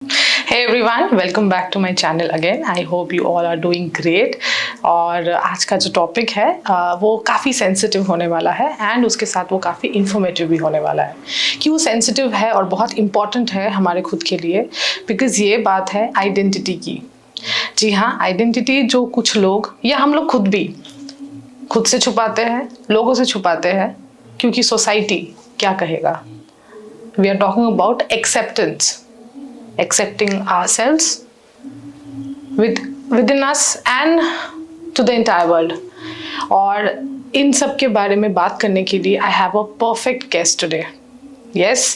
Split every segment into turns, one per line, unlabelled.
Hey everyone, welcome back to my channel again. I hope you all are doing great. और आज का जो topic है वो काफ़ी सेंसिटिव होने वाला है एंड उसके साथ वो काफ़ी इंफॉर्मेटिव भी होने वाला है। क्यों सेंसिटिव है और बहुत इम्पॉर्टेंट है हमारे खुद के लिए, बिकॉज़ ये बात है आइडेंटिटी की। जी हाँ, आइडेंटिटी जो कुछ लोग या हम लोग खुद भी खुद से छुपाते हैं, लोगों से छुपाते हैं, क्योंकि सोसाइटी क्या कहेगा। We are talking about acceptance, accepting ourselves within us and to the entire world. और इन सब के बारे में बात करने के लिए I have a perfect guest today. Yes,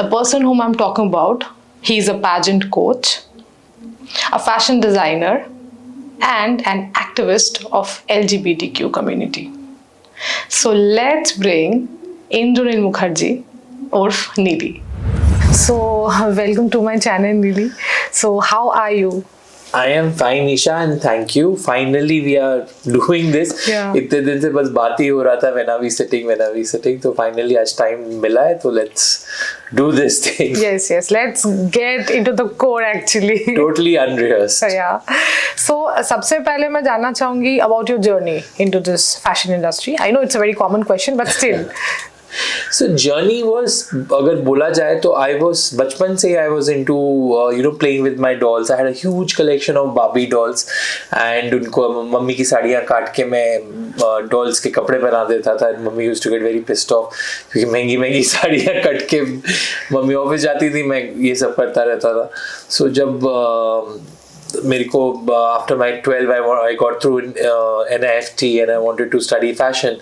the person whom I'm talking about, he is a pageant coach, a fashion designer, and an activist of LGBTQ community. So let's bring Indranil Mukherjee urf Neeli. So welcome to my channel, Neeli. So how are you?
I am fine, Isha, and thank you. Finally, we are doing this.
Yeah.
इतने दिन से बस बात ही हो रहा था when are we sitting. तो finally आज time मिला है, तो let's do this thing.
Yes. Let's get into the core actually.
Totally unrehearsed.
Yeah. So सबसे पहले मैं जानना चाहूँगी about your journey into this fashion industry. I know it's a very common question, but still.
So journey was, अगर बोला जाए तो बचपन से I was into playing with my dolls. I had a huge collection of Barbie dolls and उनको mummy की साड़ियाँ काट के मैं dolls के कपड़े बना देता था. Mummy used to get very pissed off क्योंकि महंगी साड़ियाँ कट के मम्मी ऑफिस जाती थी, मैं ये सब करता रहता था. So जब मेरे को after my 12 I got through NIFT and I wanted to study fashion.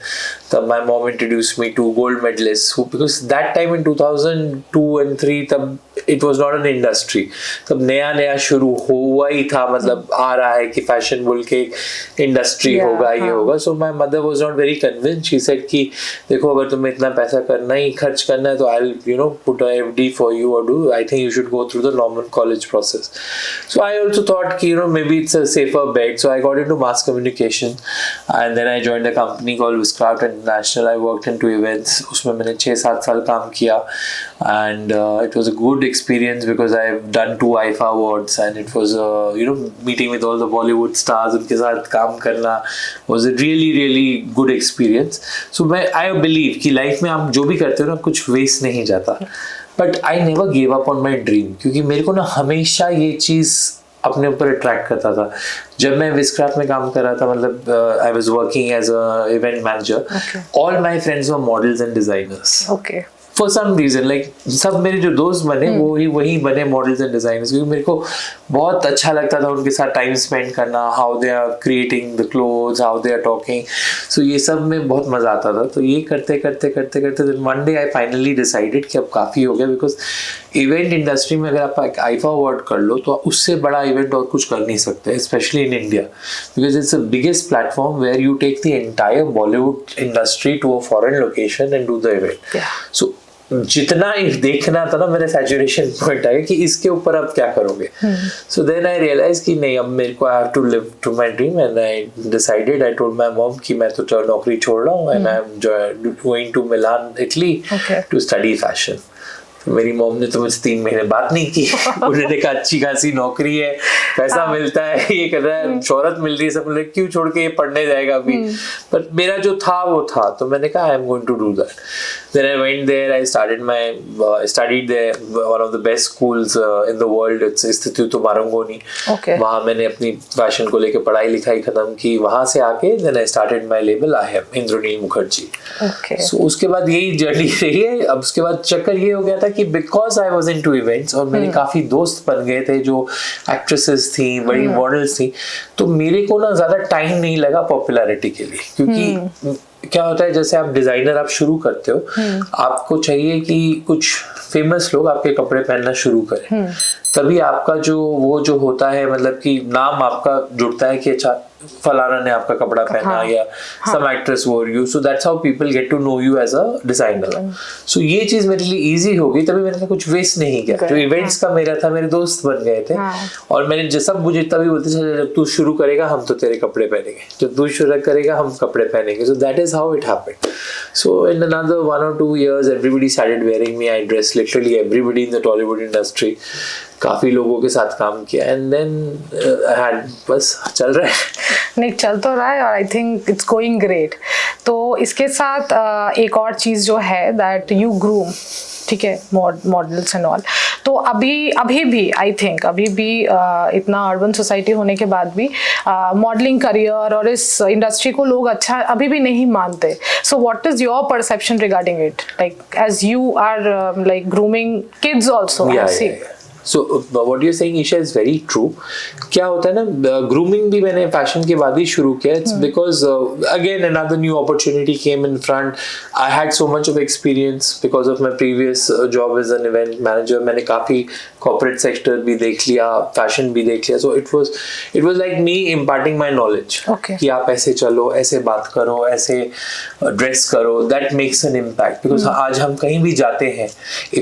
तब my mom introduced me to gold medalists because that time in 2002 and 3 तब it was not an industry. तब नया शुरू हुआ ही था, मतलब आ रहा है कि fashion बोल के इंडस्ट्री होगा, ये होगा. So my mother was not very convinced. She said कि देखो अगर तुम्हें इतना पैसा करना ही खर्च करना है तो I'll put a FD for you or do. I think you should go through the normal college process. So I also thought कि maybe it's a safer bet. So I got into mass communication and then I joined a company called Viscraft International. I worked in 2 events. उसमें मैंने 6-7 साल काम किया and it was a good experience because I've done 2 IFA awards and it was meeting with all the Bollywood stars. उनके साथ काम करना was a really good experience. So I believe कि लाइफ में आप जो भी करते हो ना कुछ वेस्ट नहीं जाता. But I never gave up on my dream क्योंकि मेरे को ना हमेशा ये चीज़ अपने ऊपर अट्रैक्ट करता था. जब मैं विस्क्राफ्ट में काम कर रहा था, मतलब I was working as a event manager, all my friends were models and designers. Okay. For some reason like सब मेरे जो दोस्त बने वही बने मॉडल्स एंड डिजाइनर्स क्योंकि मेरे को बहुत अच्छा लगता था उनके साथ टाइम स्पेंड करना, how they are creating the clothes, how they are talking. So ये सब में बहुत मजा आता था. तो ये करते one day I finally decided कि अब काफ़ी हो गया बिकॉज इवेंट इंडस्ट्री में अगर आप आईफा अवार्ड कर लो तो उससे बड़ा इवेंट और कुछ कर नहीं सकते, specially in India because it's the biggest platform where you take the entire Bollywood industry to a foreign location and do the event. So जितना देखना था ना मेरे सैचुरेशन पॉइंट आया कि इसके ऊपर अब क्या करोगे. सो देन आई रियलाइज कि नहीं, अब मेरे को I have to live to my dream and I decided, I told my mom कि मैं तो नौकरी छोड़ रहा हूँ and I am going to Milan Italy to study fashion. मेरी मॉम ने तो मुझसे 3 महीने बात नहीं की. उन्होंने कहा अच्छी खासी नौकरी है, पैसा मिलता है, ये कर रहा है, शोहरत मिल रही है, सब लोग क्यों छोड़ के ये पढ़ने जाएगा अभी. पर मेरा जो था वो था, तो मैंने कहा I am going to do that. Then I went there. I studied there, one of the best schools in the world. It's Instituto Marangoni. Okay. वहाँ मैंने अपनी फैशन को लेके पढ़ाई लिखाई खत्म की. वहाँ से आके then I started my label. I am Indranil Mukherjee. Okay. So उसके बाद यही जर्नी रही है. अब उसके बाद चक्कर ये हो गया था कि because I was into events और मेरे काफी दोस्त बन गए थे जो एक्ट्रेसेस थी, बड़ी मॉडल्स थी, तो मेरे को ना ज्यादा टाइम नहीं लगा पॉपुलैरिटी के लिए. क्योंकि क्या होता है, जैसे आप डिजाइनर आप शुरू करते हो, आपको चाहिए कि कुछ फेमस लोग आपके कपड़े पहनना शुरू करें, तभी आपका जो होता है, मतलब कि नाम आपका जुड़ता है कि अच्छा फलाना ने आपका कपड़ा पहना या some actress wore you, so that's how people get to know you as a designer. So ये चीज मेरे लिए easy हो गई, तभी मैंने कुछ वेस्ट नहीं किया। जो इवेंट्स का मेरा था, मेरे दोस्त बन गए थे और मैंने सब मुझे तभी बोलते थे जब तू शुरू करेगा हम तो तेरे कपड़े पहनेंगे, जब तू शुरू करेगा हम कपड़े पहनेंगे। So that is how it happened. So in another 1 or 2 years everybody started wearing me. I dressed literally everybody in the Tollywood industry. काफी लोगों के साथ काम किया एंड देन बस चल रहा है।
नहीं, चल तो रहा है और I think it's going great. तो इसके साथ एक और चीज़ जो है दैट यू ग्रूम, ठीक है, मॉडल्स एंड ऑल। तो अभी भी आई थिंक अभी भी इतना अर्बन सोसाइटी होने के बाद भी मॉडलिंग करियर और इस इंडस्ट्री को लोग अच्छा अभी भी नहीं मानते। So what is your perception regarding it, like as you are like grooming kids also?
So what you're saying, Isha, is very true. क्या होता है ना, ग्रूमिंग भी मैंने फैशन के बाद ही शुरू किया। It's because again another new opportunity came in front. I had so much of experience because of my previous job as an event manager. मैंने काफी corporate sector भी देख लिया, fashion भी देख लिया। So it was like me imparting my knowledge.
Okay.
कि आप ऐसे चलो, ऐसे बात करो, ऐसे ड्रेस करो, that makes an impact. Because आज हम कहीं भी जाते हैं,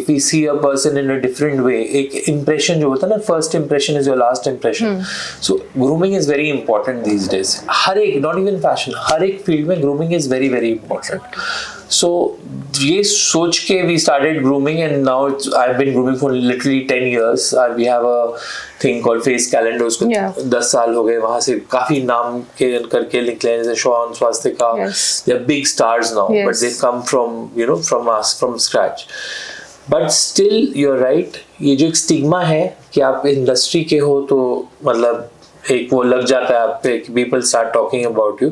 if we see a person in a different way, एक impression जो होता है ना, first impression is your last impression. So grooming is very important these days. हर एक, not even fashion, हर एक फील्ड में grooming is very very important. So ये सोच के we started grooming and now I've been grooming for literally 10 years. We have a thing called face calendar. उसको 10 साल हो गए, वहाँ से काफी नाम के करके निकले, जैसे Shawn Swastika, they are big stars now, but they come from us, from scratch. But still you're right, ये जो एक स्टिग्मा है कि आप इंडस्ट्री के हो तो मतलब एक वो लग जाता है आप पे, people start talking about you.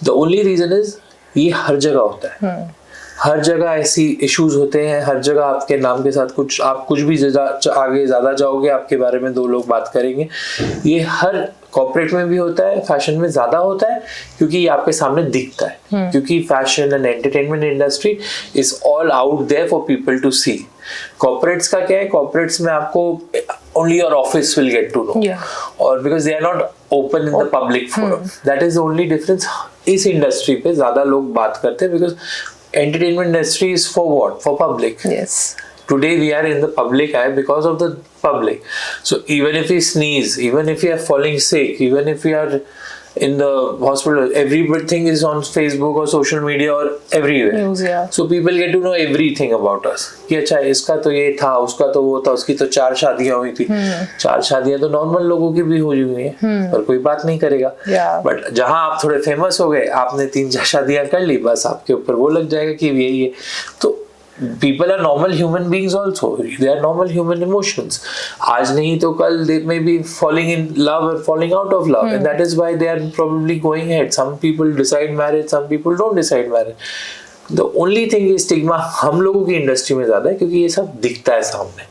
The only reason is ये हर जगह होता है, हर जगह ऐसी इश्यूज होते हैं, हर जगह आपके नाम के साथ कुछ, आप कुछ भी आगे ज़्यादा जाओगे आपके बारे में 2 लोग बात करेंगे। ये हर कॉर्पोरेट में भी होता है, फैशन में ज़्यादा होता है क्योंकि ये आपके सामने दिखता है, क्योंकि fashion and entertainment industry is all out there for people to see. Corporates का क्या है, कॉर्पोरेट्स में आपको only your office will get to know, और because they are not open in the public forum, that is the only difference. इस industry पे ज़्यादा लोग बात करते हैं because entertainment industry is for what? For public.
Yes.
Today we are in the public eye because of the public. So even if we sneeze, even if we are falling sick, even if we are in the hospital, everything is on Facebook or social media or everywhere.
News, yeah.
So people get to know everything about us. कि अच्छा इसका तो ये था, उसका तो वो था, उसकी तो 4 शादियां हुई थी। 4 शादियां तो नॉर्मल लोगों की भी हो हुई हैं, पर कोई बात नहीं करेगा। बट जहां आप थोड़े फेमस हो गए, आपने 3-4 शादियां कर ली, बस आपके ऊपर वो लग जाएगा कि यही है। तो people are normal human beings also. They are normal human emotions. आज नहीं तो कल they may be falling in love or falling out of love, and that is why they are probably going ahead. Some people decide marriage, some people don't decide marriage. The only thing is stigma हम लोगों की industry में ज़्यादा है क्योंकि ये सब दिखता है सामने।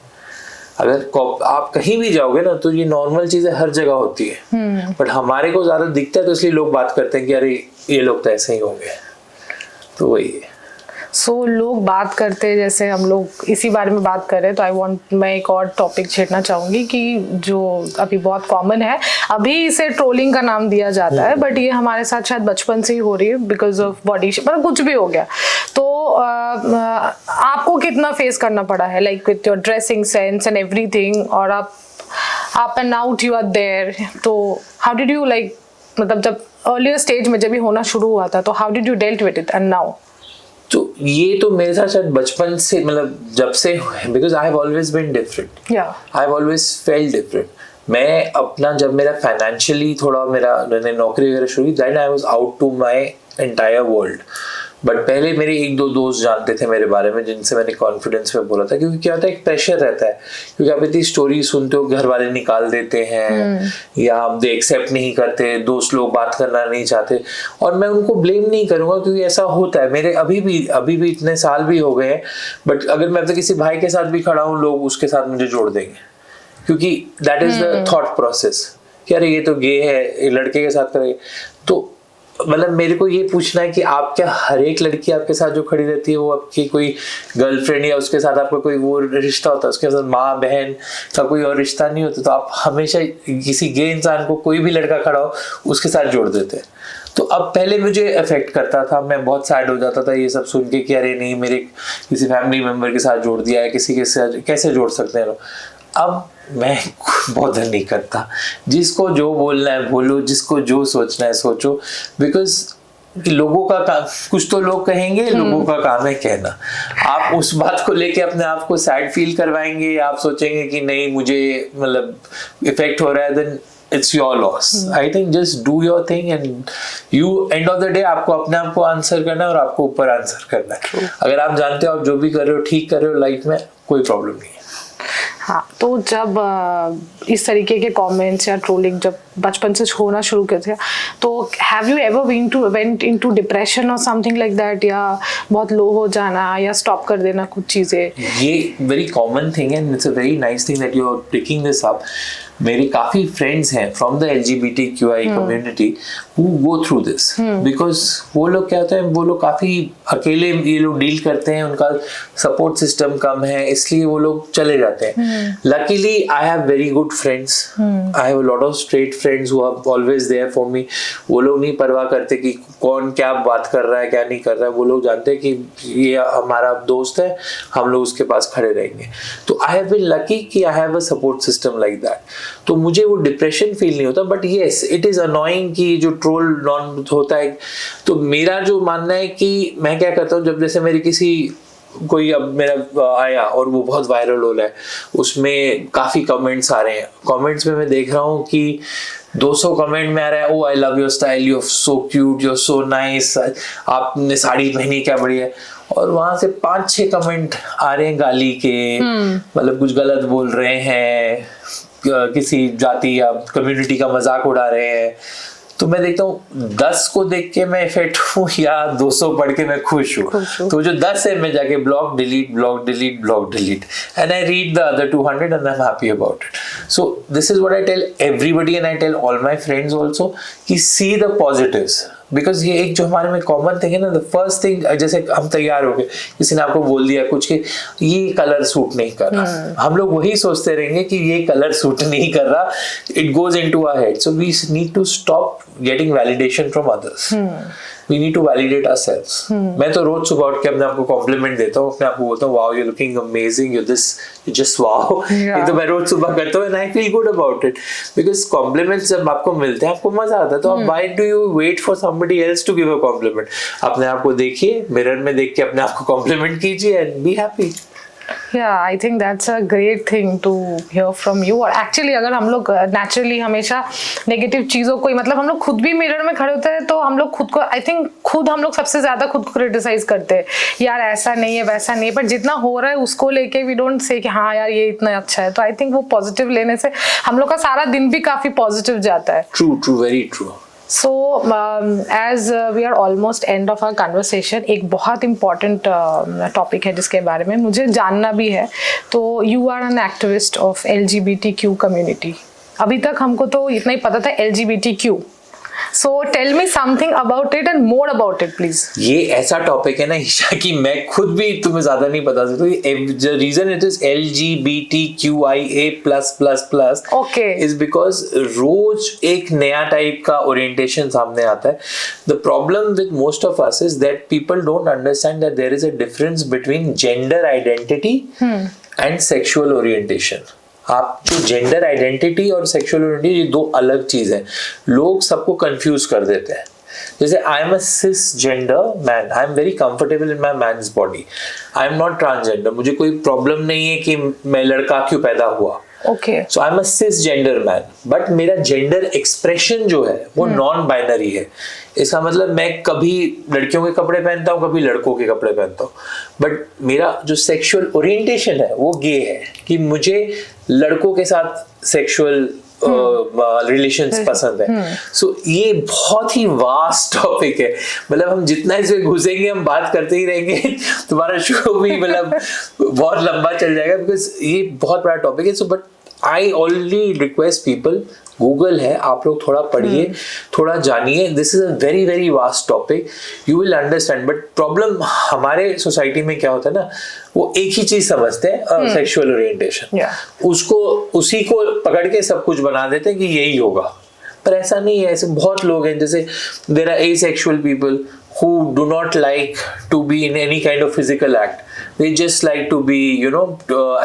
अगर आप कहीं भी जाओगे ना तो ये नॉर्मल चीज़ें हर जगह होती है, बट हमारे को ज़्यादा दिखता है तो इसलिए लोग बात करते हैं कि अरे ये लोग तो ऐसे ही होंगे, तो वही है।
सो लोग बात करते हैं, जैसे हम लोग इसी बारे में बात कर रहे हैं, तो मैं एक और टॉपिक छेड़ना चाहूँगी कि जो अभी बहुत कॉमन है, अभी इसे ट्रोलिंग का नाम दिया जाता है, बट ये हमारे साथ शायद बचपन से ही हो रही है बिकॉज ऑफ बॉडी शेप, मतलब कुछ भी हो गया। तो आपको कितना फेस करना पड़ा है, like with your dressing sense and everything, और आप and out you are there, तो हाउ डिड यू लाइक, मतलब जब अर्लियर स्टेज में जब भी होना शुरू हुआ था, तो how did you dealt with it and now?
तो ये तो मेरे साथ शायद बचपन से, मतलब जब से, because I have always been different, I have always felt different. मैं अपना, जब मेरा फाइनेंशियली थोड़ा मैंने नौकरी वगैरह शुरू की, then I was out to my entire world. But पहले मेरे 1-2 दोस्त जानते थे मेरे बारे में, जिनसे मैंने कॉन्फिडेंस में बोला था, क्योंकि क्या होता है, एक प्रेशर रहता है, क्योंकि आप इतनी स्टोरी सुनते हो, घर वाले निकाल देते हैं या आप दे एक्सेप्ट नहीं करते, दोस्त लोग बात करना नहीं चाहते, और मैं उनको ब्लेम नहीं करूंगा क्योंकि ऐसा होता है। मेरे अभी भी इतने साल भी हो गए हैं, बट अगर मैं तो किसी भाई के साथ भी खड़ा हूँ, लोग उसके साथ मुझे जोड़ देंगे, क्योंकि that is the thought process कि अरे ये तो गे है, ये लड़के के साथ करेंगे। तो मतलब मेरे को ये पूछना है कि आप क्या हर एक लड़की आपके साथ जो खड़ी रहती है वो आपकी कोई गर्लफ्रेंड या उसके साथ आपका कोई वो रिश्ता होता है, उसके साथ माँ बहन का कोई और रिश्ता नहीं होता, तो आप हमेशा किसी गे इंसान को कोई भी लड़का खड़ा हो उसके साथ जोड़ देते हैं। तो अब पहले मुझे अफेक्ट करता था, मैं बहुत सैड हो जाता था ये सब सुन के कि अरे नहीं, मेरे किसी फैमिली मेम्बर के साथ जोड़ दिया है, किसी के साथ कैसे जोड़ सकते हैं लोग। अब मैं बॉदर नहीं करता, जिसको जो बोलना है बोलो, जिसको जो सोचना है सोचो, बिकॉज लोगों का काम, कुछ तो लोग कहेंगे, लोगों का काम है कहना। आप उस बात को लेके अपने आप को सैड फील करवाएंगे, आप सोचेंगे कि नहीं मुझे मतलब इफेक्ट हो रहा है, then it's your loss. I think just do your thing and you end of the day आपको अपने आप को आंसर करना है और आपको ऊपर आंसर करना है। अगर आप जानते हो आप जो भी कर रहे हो ठीक कर रहे हो लाइफ में, कोई प्रॉब्लम नहीं है।
हाँ, तो जब इस तरीके के कमेंट्स या ट्रोलिंग जब बचपन से होना शुरू किए थे, तो have you ever went into depression और समथिंग लाइक दैट, या बहुत लो हो जाना या स्टॉप कर देना कुछ चीजें? ये
वेरी कॉमन थिंग है, it's a very nice thing that you are picking this up. मेरे काफी फ्रेंड्स हैं from the LGBTQI community who go through this, because वो लोग क्या होता है, वो लोग काफी अकेले ये लोग डील करते हैं, उनका सपोर्ट सिस्टम कम है, इसलिए वो लोग चले जाते हैं। Luckily I have very good friends, I have a lot of straight friends who are always there for me. वो लोग नहीं परवाह करते कि कौन क्या बात कर रहा है क्या नहीं कर रहा है, वो लोग जानते हैं कि ये हमारा दोस्त है, हम लोग उसके पास खड़े रहेंगे। तो आई हैव बीन लकी कि आई have a support system like that, तो मुझे वो डिप्रेशन फील नहीं होता। But yes, it is annoying कि जो ट्रोल नॉन होता है। तो मेरा जो मानना है कि मैं क्या करता हूँ, जब जैसे मेरी किसी कोई अब मेरा आया और वो बहुत वायरल हो रहा है, उसमें काफी कमेंट्स आ रहे हैं, कमेंट्स में मैं देख रहा हूँ कि 200 कमेंट में आ रहा है, oh I love your style, you are so cute, you are so nice, आपने साड़ी पहनी क्या बढ़िया। और वहां से 5-6 कमेंट आ रहे हैं गाली के, मतलब कुछ गलत बोल रहे हैं, किसी जाति या कम्युनिटी का मजाक उड़ा रहे हैं। तो मैं देखता हूँ 10 को देख के मैं इफेक्ट हूँ या 200 पढ़ के मैं खुश हूँ। तो जो 10 है मैं जाके block delete and I read the other 200 and I am happy about it. So this is what I tell everybody and I tell all my friends also कि सी द पॉजिटिव्स, बिकॉज ये एक जो हमारे में common thing है ना, the first thing, जैसे हम तैयार हो गए, किसी ने आपको बोल दिया कुछ कि ये कलर सूट नहीं कर रहा, हम लोग वही सोचते रहेंगे कि ये कलर सूट नहीं कर रहा, it goes into our head. So we need to stop getting validation from others, we need to validate ourselves. मैं तो रोज सुबह उठ के अपने आप को कॉम्प्लीमेंट देता हूँ, अपने आप को बोलता हूँ wow you are looking amazing, you this just wow. ये तो मैं रोज सुबह करता हूँ and I feel good about it, because compliments जब आपको मिलते हैं आपको मजा आता है। तो आप why do you wait for somebody else to give a compliment? अपने आप को देखिए, मिरर में देख के अपने आप को कॉम्प्लीमेंट कीजिए and be happy.
Yeah, I think that's a great thing to hear from you. और एक्चुअली अगर हम लोग नेचुरली हमेशा नेगेटिव चीज़ों को, मतलब हम लोग खुद भी मिरर में खड़े होते हैं तो हम लोग खुद को, आई थिंक खुद हम लोग सबसे ज़्यादा खुद को क्रिटिसाइज करते हैं, यार ऐसा नहीं है वैसा नहीं है, बट जितना हो रहा है उसको लेके वी डोंट से कि हाँ यार ये इतना अच्छा है। तो आई थिंक वो पॉजिटिव लेने से हम लोग का सारा दिन भी काफ़ी पॉजिटिव जाता है।
True, very true.
So as we are almost end of our conversation, एक बहुत important topic है जिसके बारे में मुझे जानना भी है। तो you are an activist of LGBTQ community. अभी तक हमको तो इतना ही पता था LGBTQ. So tell me something about it and more about it, please.
ये ऐसा टॉपिक है ना ईशा कि मैं खुद भी तुम्हें ज्यादा नहीं बता सकता। The reason it is LGBTQIA+++
Okay.
is because रोज एक नया टाइप का ओरिएंटेशन सामने आता है। The problem with most of us is that people don't understand that there is a difference between gender identity and sexual orientation. आप जो gender identity और sexual identity, ये दो अलग चीज है, लोग सबको कंफ्यूज कर देते हैं। जैसे I am a cisgender man, I am very comfortable in my man's body, I am not transgender, मुझे कोई प्रॉब्लम नहीं है कि मैं लड़का क्यों पैदा हुआ।
Okay.
So I'm a cisgender man, but मेरा जेंडर एक्सप्रेशन जो है वो नॉन बाइनरी है। इसका मतलब मैं कभी लड़कियों के कपड़े पहनता हूँ, कभी लड़कों के कपड़े पहनता हूँ, बट मेरा जो सेक्सुअल ओरिएंटेशन है वो गे है कि मुझे लड़कों के साथ सेक्सुअल रिलेशंस पसंद है। सो ये बहुत ही वास्ट टॉपिक है, मतलब हम जितना इसमें घुसेंगे हम बात करते ही रहेंगे, तुम्हारा शो भी मतलब बहुत लंबा चल जाएगा, बिकॉज ये बहुत बड़ा टॉपिक है। So but I already request people, Google है, आप लोग थोड़ा पढ़िए, थोड़ा जानिए. This is a very very vast topic, you will understand. But problem हमारे सोसाइटी में क्या होता है ना, वो एक ही चीज समझते हैं, सेक्सुअल ओरिएंटेशन. उसको उसी को पकड़ के सब कुछ बना देते हैं कि यही होगा. पर ऐसा नहीं है. ऐसे बहुत लोग हैं, जैसे there are asexual people who do not like to be in any kind of physical act. They just like to be, you know,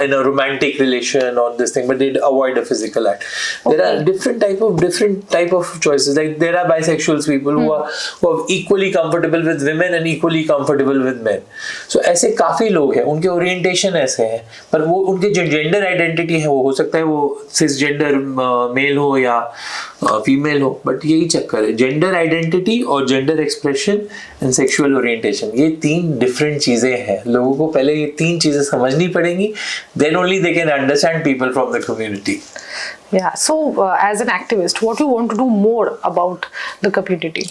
in a romantic relation or this thing, but they avoid a physical act. Okay. There are different type of choices. Like there are bisexual people who are equally comfortable with women and equally comfortable with men. So ऐसे काफी लोग हैं, उनके orientation ऐसे हैं, पर वो उनके जो जेंडर आइडेंटिटी है वो हो सकता है वो सिसजेंडर मेल हो या फीमेल हो. बट यही चक्कर है, जेंडर आइडेंटिटी और gender expression and sexual orientation, ये 3 डिफरेंट चीजें हैं. लोगों को पहले ये 3 चीजें समझनी पड़ेंगी, then only they can understand people from the community.
Yeah, so as an activist, what you want to do more about the community?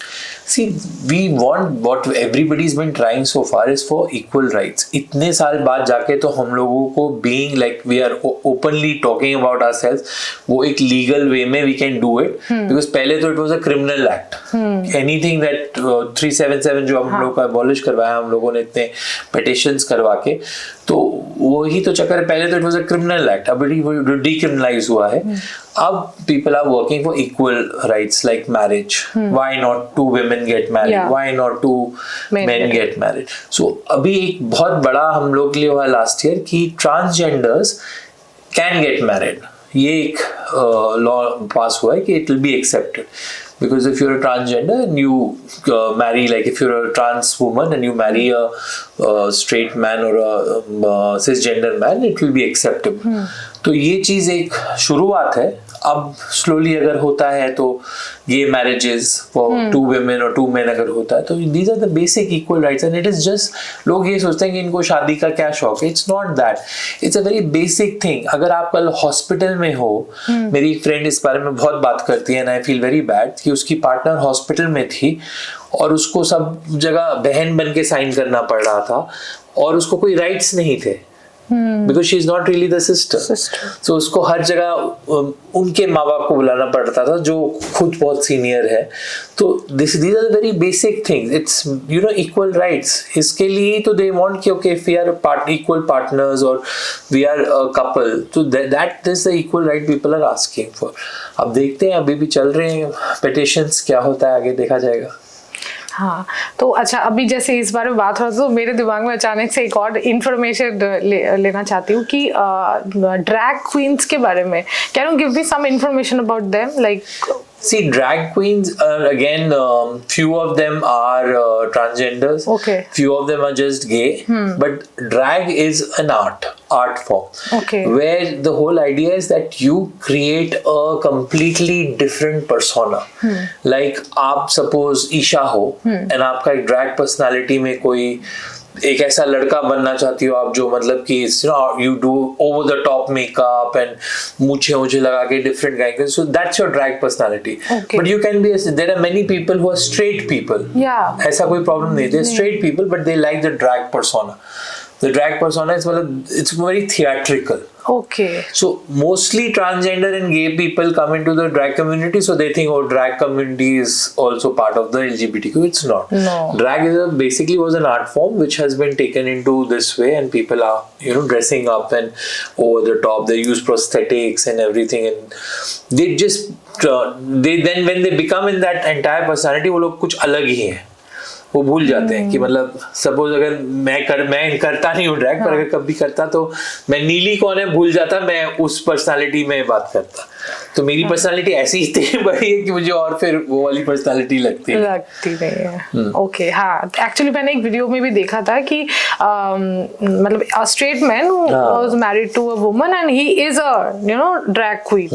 See, we want, what everybody's been trying so far is for equal rights. इतने साल बाद जाके तो हम लोगों को being like we are openly talking about ourselves, वो एक legal way में we can do it, because पहले तो it was a criminal act. Anything that 377 जो हम लोग का abolish करवाया हम लोगों ने इतने petitions करवा के, तो वही तो चक्कर है. पहले तो it was a criminal act, अब डीक्रिमिनलाइज हुआ है. अब people are working for equal rights like marriage. Why not 2 women get married, why not 2 men get married. So अभी एक बहुत बड़ा हम लोग के लिए हुआ लास्ट ईयर कि ट्रांसजेंडर्स कैन गेट मैरिड. ये एक लॉ पास हुआ है कि it will be accepted. Because if you're a transgender and you marry, like if you're a trans woman and you marry a straight man or a cisgender man, it will be acceptable. तो ये चीज़ एक शुरुआत है. अब slowly अगर होता है तो गे मैरिजेस फॉर 2 women और 2 men अगर होता है तो these are the basic equal rights. And it is just, लोग ये सोचते हैं कि इनको शादी का क्या शौक है. It's not that, it's a very basic thing. अगर आप कल हॉस्पिटल में हो, मेरी एक फ्रेंड इस बारे में बहुत बात करती है, and I feel very bad कि उसकी पार्टनर हॉस्पिटल में थी और उसको सब जगह बहन बन के साइन करना पड़ रहा था और उसको कोई राइट्स नहीं थे. Because she is not really the sister. So उसको हर जगह उनके माँ बाप को बुलाना पड़ता था जो खुद बहुत सीनियर है. तो these are the very basic things. It's, you know, equal rights. इसके लिए तो they want कि okay, if we are equal partners or we are a couple, so that is the equal right people are asking for. अब देखते हैं, अभी भी चल रहे हैं petitions, क्या होता है आगे देखा जाएगा.
हाँ, तो अच्छा, अभी जैसे इस बारे में बात हो रहा, तो मेरे दिमाग में अचानक से एक और इन्फॉर्मेशन लेना चाहती हूँ कि ड्रैग क्वींस के बारे में. Can you give me some information about them? Like,
see, drag queens are again, few of them are transgenders. Okay. Few of them are just gay. But drag is an art form. Okay. Where the whole idea is that you create a completely different persona. Like आप suppose Isha हो and आपका एक drag personality में कोई एक ऐसा लड़का बनना चाहती हो आप जो मतलब कि you do over the top makeup and मूछे लगा के different guy, so that's your drag personality. Okay. But you can be, there are many people who are straight people. Yeah. ऐसा कोई problem नहीं, they're straight people but they like the drag persona. The drag persona is, it's very theatrical.
Okay.
So mostly transgender and gay people come into the drag community, so they think, oh, drag community is also part of the LGBTQ. It's not. No. Drag is basically was an art form which has been taken into this way, and people are, you know, dressing up and over the top. They use prosthetics and everything, and they just they then when they become in that entire personality, वो लोग कुछ अलग ही हैं. वो भूल जाते हैं कि मतलब सपोज अगर मैं करता नहीं हूँ ड्रैग, पर अगर कभी करता तो मैं नीली कौन है भूल जाता, मैं उस पर्सनालिटी में बात करता. तो मेरी पर्सनालिटी ऐसी इतनी बड़ी है कि मुझे और फिर वो वाली पर्सनालिटी लगती
नहीं है. ओके. हाँ, एक्चुअली मैंने एक वीडियो में भी देखा था कि मतलब a straight man who was married to a woman and he is a, you know, drag queen.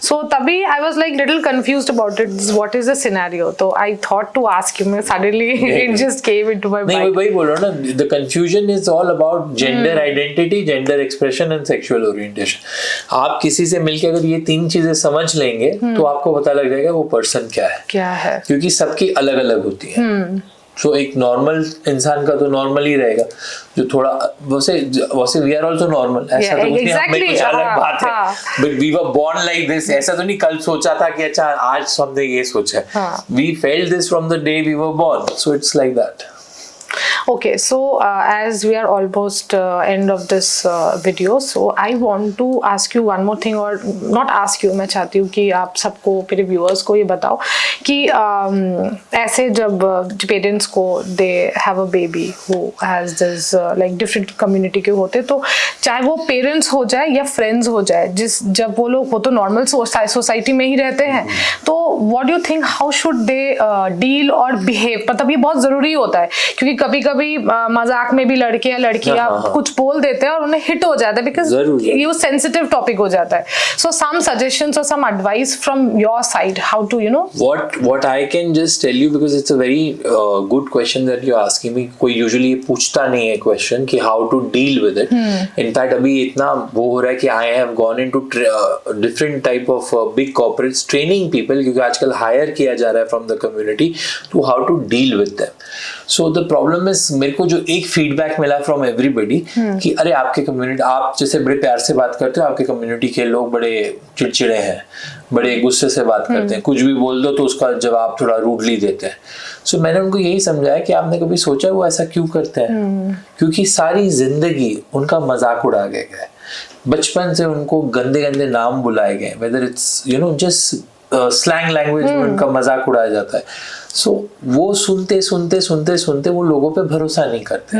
So तभी I was like little confused about it, what is the scenario. तो I thought to ask you, suddenly it just came into my mind.
नहीं, वही बोल रहा हूं ना, the confusion is all about gender identity, gender expression and sexual orientation. आप किसी से मिलके अगर ये 3 चीजें समझ लेंगे तो आपको पता लग जाएगा वो पर्सन क्या है, क्योंकि सबकी अलग अलग होती है. सो एक नॉर्मल इंसान का तो नॉर्मल ही रहेगा, जो थोड़ा वैसे वी आर आल्सो नॉर्मल, ऐसा तो कुछ नहीं, हमें कुछ अलग बात है, but we were born like this, ऐसा तो नहीं कल सोचा था कि अच्छा आज हमने ये सोचा है, we felt this from the day we were born, so it's like that.
Okay, so as we are almost end of this video, so I want to ask you one more thing, or not ask you, मैं चाहती हूँ कि आप सबको, मेरे viewers को ये बताओ कि ऐसे जब पेरेंट्स को they have a baby who has this like different community के होते, तो चाहे वो पेरेंट्स हो जाए या फ्रेंड्स हो जाए, जब वो लोग, वो तो नॉर्मल सोसाइटी में ही रहते हैं, तो what do you think, how should they deal और behave? मतलब ये बहुत ज़रूरी होता है, क्योंकि कभी कभी मजाक में भी लड़के या लड़कियां कुछ बोल देते हैं और उन्हें हिट हो जाता है, बिकॉज ये सेंसिटिव टॉपिक हो जाता है. सो सम सजेशंस और some advice from your side, how to
what I can just tell you, because it's a very good question that you're asking me. कोई usually पूछता नहीं है question कि how to deal with it. In fact अभी इतना वो हो रहा है कि I have gone into different type of big corporates training people, क्योंकि आजकल hire किया जा रहा है from the community to how to deal with them. So the problem is, मेरे को जो एक फीडबैक मिला फ्रॉम एवरीबडी कि अरे आपके कम्युनिटी, आप जैसे बड़े प्यार से बात करते हो, आपके कम्युनिटी के लोग बड़े चिड़चिड़े हैं, बड़े गुस्से से बात करते हैं, कुछ भी बोल दो तो उसका जवाब थोड़ा रूडली देते हैं. सो मैंने उनको यही समझाया कि आपने कभी सोचा वो ऐसा क्यों करते हैं? क्योंकि सारी जिंदगी उनका मजाक उड़ा गया है, बचपन से उनको गंदे गंदे नाम बुलाए गए, whether it's just slang language में उनका मजाक उड़ाया जाता है. सो वो सुनते वो लोगों पे भरोसा नहीं करते.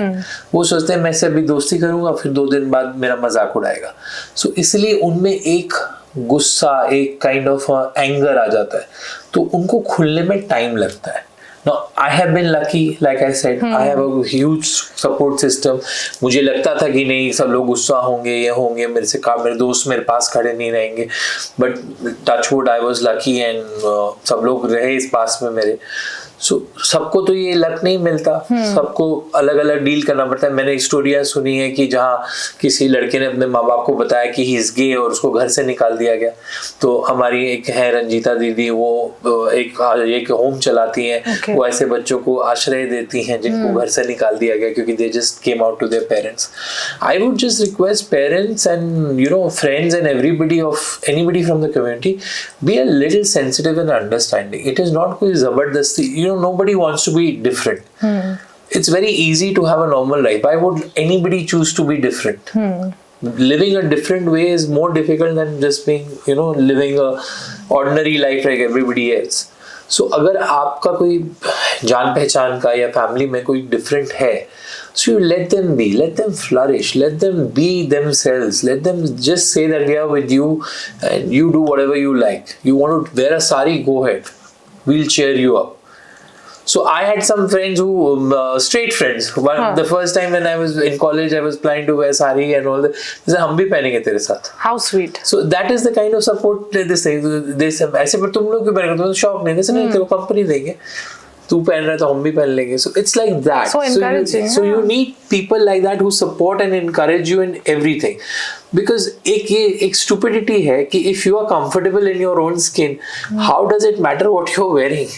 वो सोचते हैं मैं से अभी दोस्ती करूंगा, फिर 2 दिन बाद मेरा मजाक उड़ाएगा. सो इसलिए उनमें एक गुस्सा, एक काइंड ऑफ एंगर आ जाता है, तो उनको खुलने में टाइम लगता है. Now, I have been lucky, like I said, I have a huge support system. मुझे लगता था कि नहीं सब लोग गुस्सा होंगे, ये होंगे, मेरे दोस्त मेरे पास खड़े नहीं रहेंगे, but touch wood I was lucky and सब लोग रहे इस पास में मेरे. सो सबको तो ये लक नहीं मिलता, सबको अलग अलग डील करना पड़ता है. मैंने स्टोरियां सुनी है कि जहाँ किसी लड़के ने अपने माँ बाप को बताया कि ही इज गे और उसको घर से निकाल दिया गया. तो हमारी एक है रंजीता दीदी, वो एक होम चलाती हैं, वो ऐसे बच्चों को आश्रय देती हैं जिनको घर से निकाल दिया गया क्योंकि they just came out to their parents. I would just request parents and friends and anybody from the community, be a little sensitive and understanding. It is not कोई जबरदस्ती, nobody wants to be different. It's very easy to have a normal life. Why would anybody choose to be different? Living a different way is more difficult than just being, living a ordinary life like everybody else. So अगर आपका कोई जान पहचान का या family में कोई different है, so you let them be, let them flourish, let them be themselves, let them just say that we are with you and you do whatever you like. You want to wear a sari, go ahead. We'll cheer you up. So I had some friends who, straight friends. The first time when I was in college, I was planning to wear sari and all that. They said, हम भी पहनेंगे तेरे साथ.
How sweet.
So that is the kind of support they say. They say, ऐसे पर तुम लोग क्यों पहनेंगे? तुम्हें शौक नहीं? जैसे नहीं तेरे को कंपनी देंगे. तू पहन रहा है तो हम भी पहन लेंगे. So it's like that.
So encouraging.
So you need people like that who support and encourage you in everything. Because एक stupidity है कि if you are comfortable in your own skin, how does it matter what you're wearing?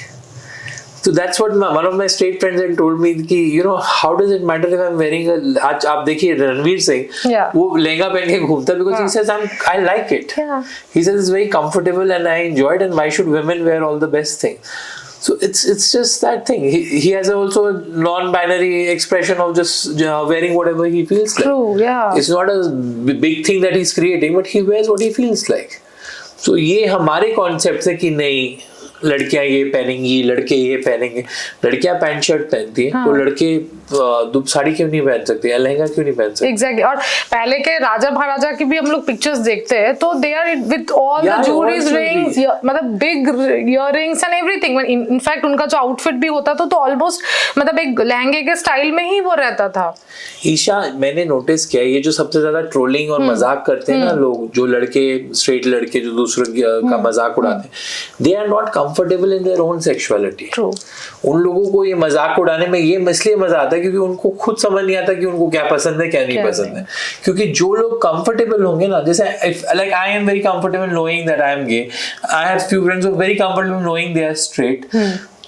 So that's what one of my straight friends had told me कि how does it matter if I'm wearing आज आप देखिए रणवीर सिंह वो लहंगा पहन के घूमता because he says I like it. He says it's very comfortable and I enjoy it, and why should women wear all the best things? So it's just that thing. He has also a non-binary expression of just wearing whatever he feels like.
True, yeah.
It's not a big thing that he's creating, but he wears what he feels like. So ये हमारे concept है कि नहीं लड़कियां ये पहनेंगी, लड़के ये पहनेंगे. लड़कियां पैंट शर्ट पहनती हैं, तो लड़के साड़ी क्यों नहीं पहन सकते या लहंगा क्यों नहीं पहन सकते?
Exactly. और पहले के राजा महाराजा की भी हम लोग पिक्चर्स देखते हैं, तो they are with all the jewelries, rings, मतलब big earrings and everything. In fact उनका जो आउटफिट भी होता था तो ऑलमोस्ट मतलब एक लहंगे के स्टाइल में ही वो रहता था. ईशा,
मैंने नोटिस किया ये जो सबसे ज्यादा ट्रोलिंग और मजाक करते हैं ना लोग, जो लड़के स्ट्रेट लड़के जो दूसरे का मजाक उड़ाते हैं, they are not comfortable in their own sexuality.
True.
उन लोगों को ये मजाक उड़ाने में ये इसलिए मजा आता है क्योंकि उनको खुद समझ नहीं आता कि उनको क्या पसंद है क्या नहीं पसंद है. क्योंकि जो लोग कंफर्टेबल होंगे ना, जैसे like I am very comfortable knowing that I am gay. I have few friends who are very comfortable knowing they are straight.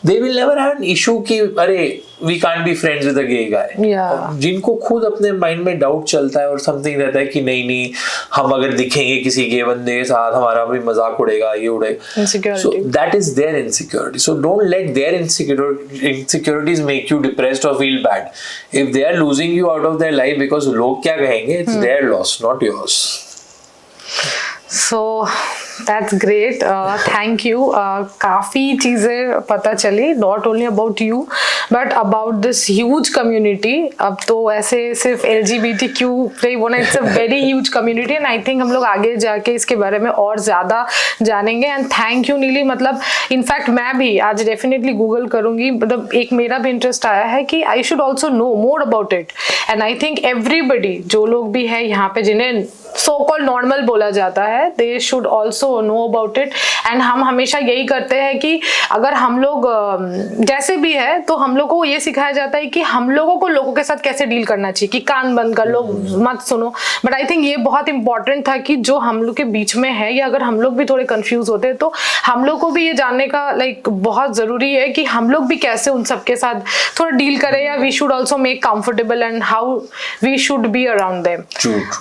They will never have an issue कि अरे we can't be friends with a gay guy.
Yeah.
जिनको खुद अपने mind में doubt चलता है और something रहता है कि नहीं हम अगर दिखेंगे किसी गे बंदे के साथ हमारा भी मजाक उड़ेगा, ये उड़ेगा.
Insecurity.
So that is their insecurity. So don't let their insecurities make you depressed or feel bad. If they are losing you out of their life because लोग क्या कहेंगे, it's their loss, not yours.
So that's great. Thank you. काफ़ी चीज़ें पता चली, not only about you but about this huge community. अब तो ऐसे सिर्फ LGBTQ नहीं बोलना, it's a very huge community and I think हम लोग आगे जाके इसके बारे में और ज़्यादा जानेंगे. And thank you नीली, मतलब इनफैक्ट मैं भी आज डेफिनेटली गूगल करूँगी. मतलब एक मेरा भी इंटरेस्ट आया है कि I should also know more about it. And I think everybody, जो लोग भी है यहाँ पे जिन्हें so called नॉर्मल बोला जाता है, they should also know about it. And हम हमेशा यही करते हैं कि अगर हम लोग जैसे भी है तो हम लोगों को ये सिखाया जाता है कि हम लोगों को लोगों के साथ कैसे डील करना चाहिए, कि कान बंद कर लो, मत सुनो. बट आई थिंक ये बहुत इंपॉर्टेंट था कि जो हम लोग के बीच में है या अगर हम लोग भी थोड़े कंफ्यूज होते हैं तो हम लोग को भी ये जानने का बहुत ज़रूरी है कि हम लोग भी कैसे उन सबके साथ थोड़ा डील करें, या we should also make comfortable and how we should be around them.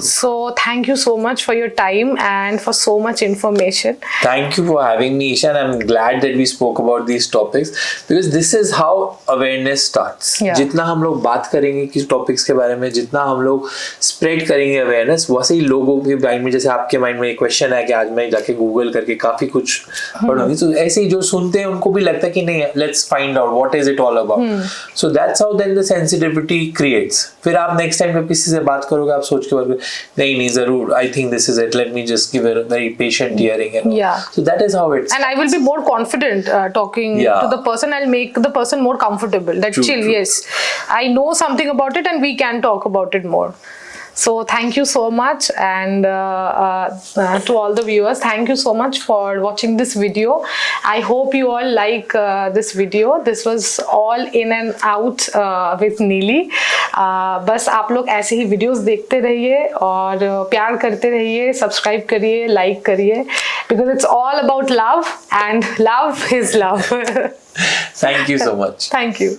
So thank you so much for your time and for so much information.
Thank you for having me, Isha, and I'm glad that we spoke about these topics because this is how awareness starts.
Yeah.
जितना हम लोग बात करेंगे किस topics के बारे में, जितना हम लोग स्प्रेड करेंगे अवेयरनेस, वैसे ही लोगों के माइंड में, जैसे आपके माइंड में एक क्वेश्चन है कि आज मैं जाके गूगल करके काफी कुछ पढ़ूंगी, तो ऐसे ही जो सुनते हैं उनको भी लगता है कि नहीं, let's find out what is it all about. So that's how then the sensitivity creates. फिर आप नेक्स्ट टाइम जब किसी से बात करोगे आप सोच के बाद नहीं जरूर, I think this is it. Let me just give a very patient hearing. And
yeah.
So that is how it's.
And I will be more confident talking to the person. I'll make the person more comfortable. That chill. Yes, I know something about it, and we can talk about it more. So thank you so much, and to all the viewers, thank you so much for watching this video. I hope you all like this video. This was all in and out with Neeli. बस आप लोग ऐसे ही videos देखते रहिए और प्यार करते रहिए, सब्सक्राइब करिए, लाइक करिए, because it's all about love and love is love.
Thank you so much.
Thank you.